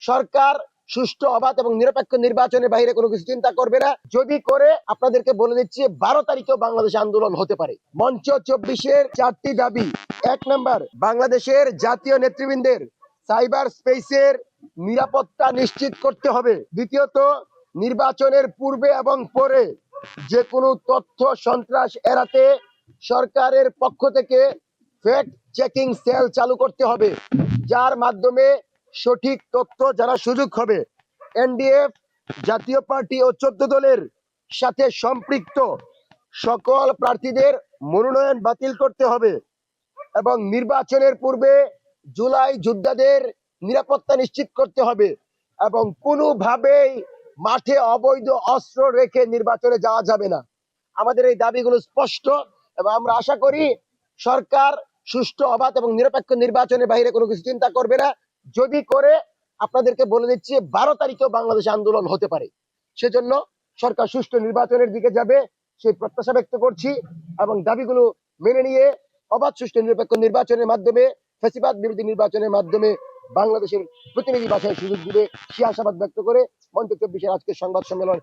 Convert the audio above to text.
সরকার সুষ্ঠু অবাধ এবং নিরপেক্ষ নির্বাচনের বাইরে কোনো কিছু চিন্তা করবে না। যদি করে আপনাদেরকে বলে দিচ্ছি 12 তারিখেও বাংলাদেশে আন্দোলন হতে পারে। মঞ্চ 24-এর 4টি দাবি। 1 নাম্বার, বাংলাদেশের জাতীয় নেতৃবৃন্দের সাইবার স্পেসের নিরাপত্তা নিশ্চিত করতে হবে। দ্বিতীয়ত, নির্বাচনের পূর্বে এবং পরে যে কোনো তথ্য সন্ত্রাস এড়াতে সরকারের পক্ষ থেকে ফ্যাক্ট চেকিং সেল চালু করতে হবে, যার মাধ্যমে সঠিক তথ্য জানার সুযোগ হবে। এনডিএফ, জাতীয় পার্টি ও 14 দলের সাথে সম্পৃক্ত সকল প্রার্থীদের মনোনয়ন বাতিল করতে হবে এবং নির্বাচনের পূর্বে জুলাই যোদ্ধাদের নিরাপত্তা নিশ্চিত করতে হবে এবং কোনোভাবেই মাঠে অবৈধ অস্ত্র রেখে নির্বাচনে যাওয়া যাবে না। আমাদের এই দাবিগুলো স্পষ্ট এবং আমরা আশা করি সরকার সুষ্ঠু অবাধ এবং নিরপেক্ষ নির্বাচনের বাইরে কোনো কিছু চিন্তা করবে না। যদি করে আপনাদেরকে বলে দিচ্ছি 12 তারিখেও বাংলাদেশে আন্দোলন হতে পারে। সেজন্য সরকার সুষ্ঠু নির্বাচনের দিকে যাবে সেই প্রত্যাশা ব্যক্ত করছি এবং দাবিগুলো মেনে নিয়ে অবাধ সুষ্ঠু নিরপেক্ষ নির্বাচনের মাধ্যমে, ফ্যাসিবাদ বিরোধী নির্বাচনের মাধ্যমে বাংলাদেশের প্রতিনিধি বাছাইয়ের সুযোগ দিবে সে আশাবাদ ব্যক্ত করে মঞ্চ 24-এর আজকের সংবাদ সম্মেলন